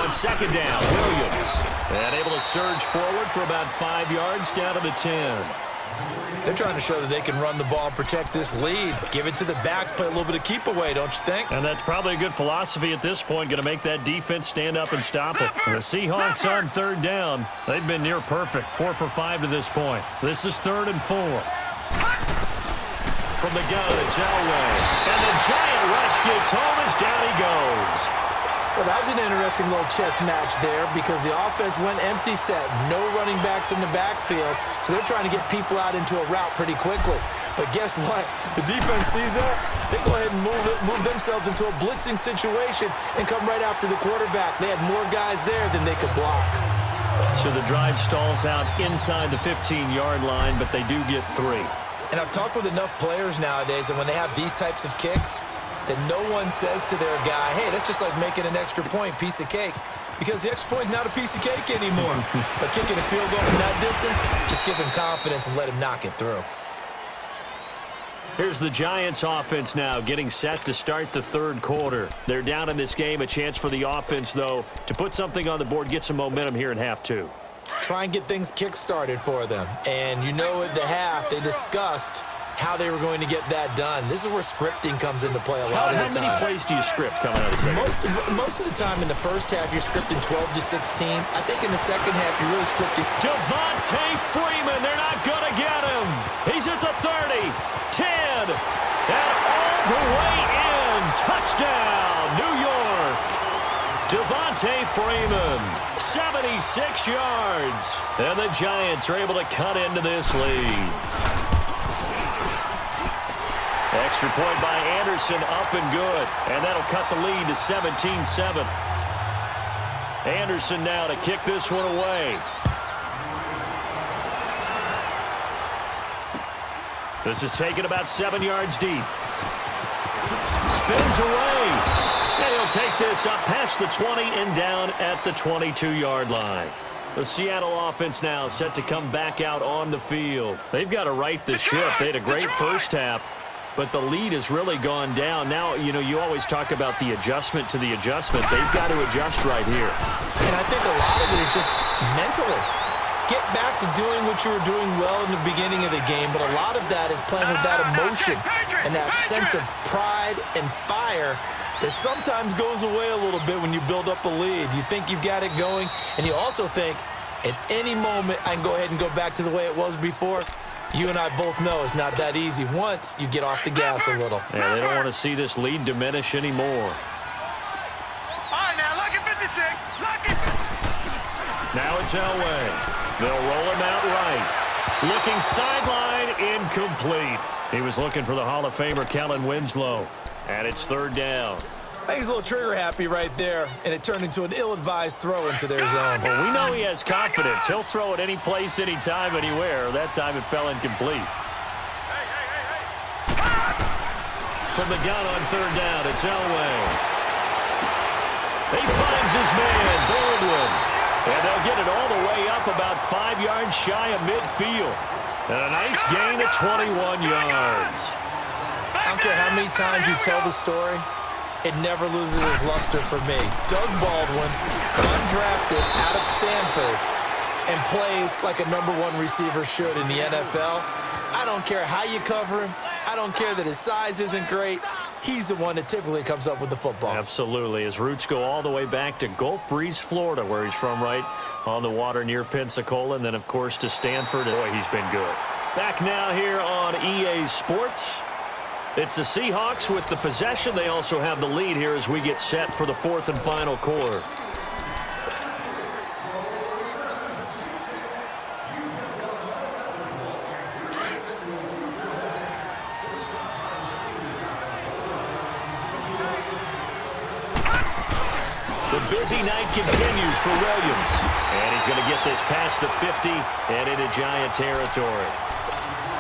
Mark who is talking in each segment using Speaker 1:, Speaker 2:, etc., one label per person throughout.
Speaker 1: On second down, Williams. And able to surge forward for about 5 yards down to the 10.
Speaker 2: They're trying to show that they can run the ball and protect this lead. Give it to the backs, play a little bit of keep away, don't you think?
Speaker 1: And that's probably a good philosophy at this point, going to make that defense stand up and stop it. And the Seahawks on third down. They've been near perfect, 4 for 5 to this point. This is 3rd and 4. From the gun, it's Elway. And the giant rush gets home as down he goes.
Speaker 2: Well, that was an interesting little chess match there because the offense went empty set. No running backs in the backfield, so they're trying to get people out into a route pretty quickly. But guess what? The defense sees that. They go ahead and move themselves into a blitzing situation and come right after the quarterback. They had more guys there than they could block.
Speaker 1: So the drive stalls out inside the 15-yard line, but they do get 3.
Speaker 2: And I've talked with enough players nowadays, and when they have these types of kicks, that no one says to their guy, hey, that's just like making an extra point, piece of cake. Because the extra point is not a piece of cake anymore. But kicking a field goal from that distance, just give him confidence and let him knock it through.
Speaker 1: Here's the Giants offense now getting set to start the third quarter. They're down in this game. A chance for the offense, though, to put something on the board, get some momentum here in half 2.
Speaker 2: Try and get things kick-started for them. And you know at the half, they discussed how they were going to get that done. This is where scripting comes into play a lot of the time.
Speaker 1: How many plays do you script coming out of the second?
Speaker 2: Most of the time in the first half, you're scripting 12 to 16. I think in the second half, you're really scripting.
Speaker 1: Devontae Freeman, they're not going to get him. He's at the 30, 10, and all the way in. Touchdown, New York. Devontae Freeman, 76 yards. And the Giants are able to cut into this lead. Extra point by Anderson, up and good. And that'll cut the lead to 17-7. Anderson now to kick this one away. This is taken about 7 yards deep. Spins away. And he'll take this up past the 20 and down at the 22-yard line. The Seattle offense now set to come back out on the field. They've got to right the ship. They had a great first half, but the lead has really gone down. Now, you know, you always talk about the adjustment to the adjustment. They've got to adjust right here.
Speaker 2: And I think a lot of it is just mentally. Get back to doing what you were doing well in the beginning of the game, but a lot of that is playing with that emotion and that sense of pride and fire that sometimes goes away a little bit when you build up a lead. You think you've got it going, and you also think at any moment I can go ahead and go back to the way it was before. You and I both know it's not that easy once you get off the gas a little.
Speaker 1: Yeah, they don't want to see this lead diminish anymore.
Speaker 3: All right, now, look at 56. Look at...
Speaker 1: Now it's Elway. They'll roll him out right. Looking sideline, incomplete. He was looking for the Hall of Famer, Kellen Winslow. And it's third down.
Speaker 2: I think he's a little trigger happy right there, and it turned into an ill-advised throw into their zone.
Speaker 1: Well, we know he has confidence. He'll throw it any place, anytime, anywhere. That time it fell incomplete. From the gun on third down, it's Elway. He finds his man, Baldwin. And they'll get it all the way up about 5 yards shy of midfield. And a nice gain of 21 yards.
Speaker 2: I don't care how many times you tell the story, it never loses its luster for me. Doug Baldwin, undrafted out of Stanford, and plays like a #1 receiver should in the NFL. I don't care how you cover him. I don't care that his size isn't great. He's the one that typically comes up with the football.
Speaker 1: Absolutely. His roots go all the way back to Gulf Breeze, Florida, where he's from, right on the water near Pensacola, and then, of course, to Stanford. Boy, he's been good. Back now here on EA Sports. It's the Seahawks with the possession. They also have the lead here as we get set for the fourth and final quarter. The busy night continues for Williams. And he's going to get this past the 50 and into Giant territory.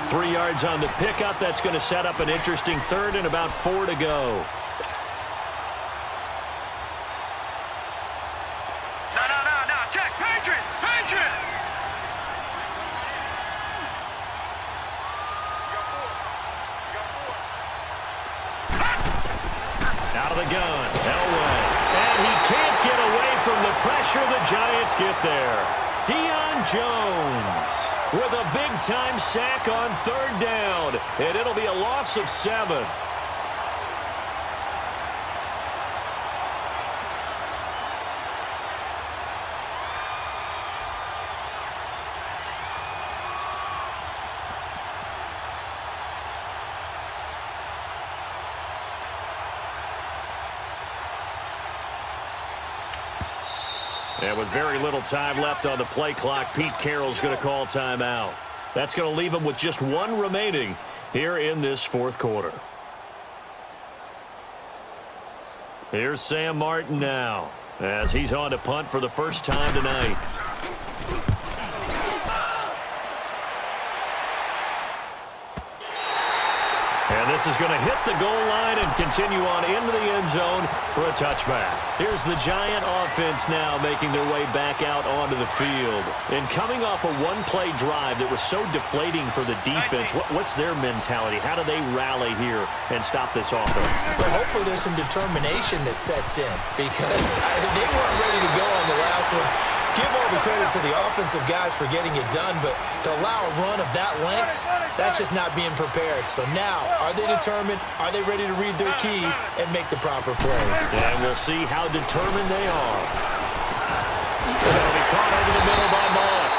Speaker 1: 3 yards on the pickup. That's going to set up an interesting third and about 4 to go.
Speaker 3: No. Check. Patriot.
Speaker 1: Out of the gun. Elway. And he can't get away from the pressure the Giants get there. Deion Jones with a big-time sack on 3rd down, and it'll be a loss of 7. And with very little time left on the play clock, Pete Carroll's going to call timeout. That's going to leave him with just 1 remaining here in this 4th quarter. Here's Sam Martin now as he's on to punt for the first time tonight. And this is going to hit the goal line and continue on into the end zone for a touchback. Here's the Giant offense now making their way back out onto the field. And coming off a one-play drive that was so deflating for the defense, what's their mentality? How do they rally here and stop this offense?
Speaker 2: Well, hopefully there's some determination that sets in because they weren't ready to go on the last one. Give all the credit to the offensive guys for getting it done, but to allow a run of that length, that's just not being prepared. So now, are they determined? Are they ready to read their keys and make the proper plays?
Speaker 1: And we'll see how determined they are. They're going to be caught over the middle by Moss.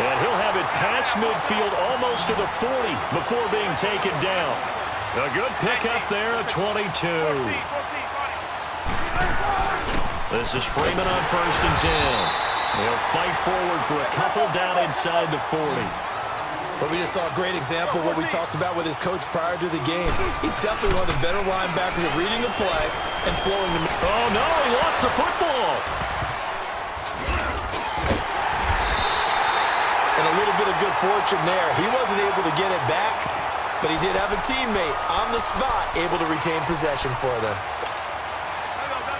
Speaker 1: And he'll have it past midfield almost to the 40 before being taken down. A good pickup there at 22. This is Freeman on 1st and 10. They'll fight forward for a couple down inside the 40.
Speaker 2: But we just saw a great example of what we talked about with his coach prior to the game. He's definitely one of the better linebackers at reading the play and flowing the...
Speaker 1: Oh, no, he lost the football.
Speaker 2: And a little bit of good fortune there. He wasn't able to get it back, but he did have a teammate on the spot able to retain possession for them.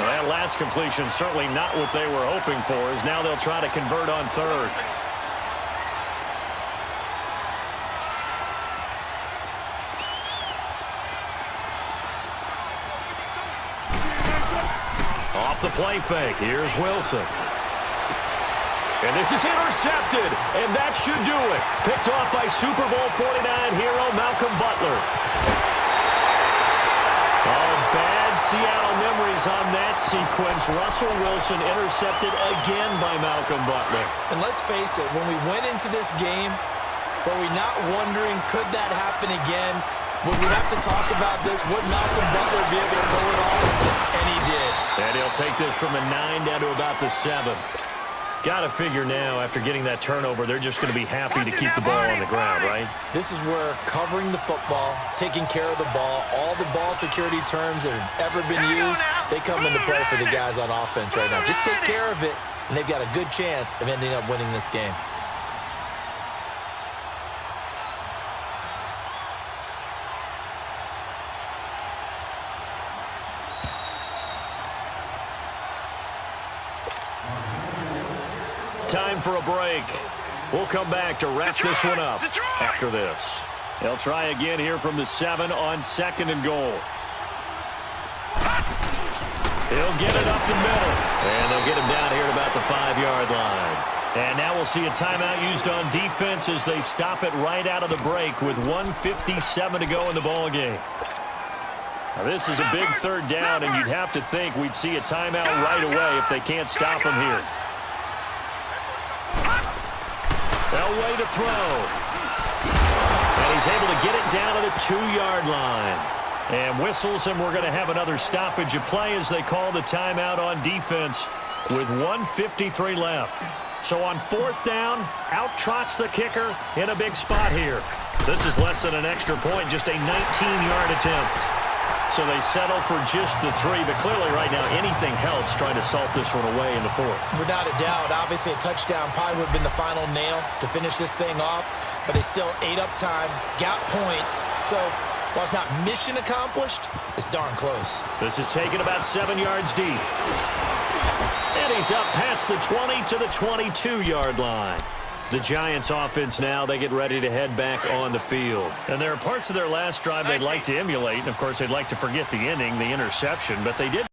Speaker 1: Well, that last completion certainly not what they were hoping for, as now they'll try to convert on 3rd. Off the play fake, here's Wilson. And this is intercepted, and that should do it. Picked off by Super Bowl 49 hero Malcolm Butler. Oh, bad Seattle memories on that sequence. Russell Wilson intercepted again by Malcolm Butler.
Speaker 2: And let's face it, when we went into this game, were we not wondering, could that happen again? Would we have to talk about this? Would Malcolm Butler be able to pull it off? And he did.
Speaker 1: And he'll take this from the 9 down to about the 7. Got to figure now, after getting that turnover, they're just going to be happy to keep the ball on the ground, right?
Speaker 2: This is where covering the football, taking care of the ball, all the ball security terms that have ever been used, they come into play for the guys on offense right now. Just take care of it, and they've got a good chance of ending up winning this game.
Speaker 1: Time for a break. We'll come back to wrap this one up after this. They'll try again here from the 7 on 2nd and goal. He'll get it up the middle. And they'll get him down here at about the 5-yard line. And now we'll see a timeout used on defense as they stop it right out of the break with 1:57 to go in the ballgame. Now this is a big 3rd down, and you'd have to think we'd see a timeout right away if they can't stop him here. Elway to throw. And he's able to get it down to the 2-yard line. And whistles, and we're going to have another stoppage of play as they call the timeout on defense with 1:53 left. So on 4th down, out trots the kicker in a big spot here. This is less than an extra point, just a 19-yard attempt. So they settle for just the 3, but clearly right now anything helps trying to salt this one away in the 4th.
Speaker 2: Without a doubt, obviously a touchdown probably would have been the final nail to finish this thing off, but they still ate up time, got points. So while it's not mission accomplished, it's darn close.
Speaker 1: This is taken about 7 yards deep. And he's up past the 20 to the 22-yard line. The Giants offense now, they get ready to head back on the field. And there are parts of their last drive they'd like to emulate. And, of course, they'd like to forget the ending, the interception. But they did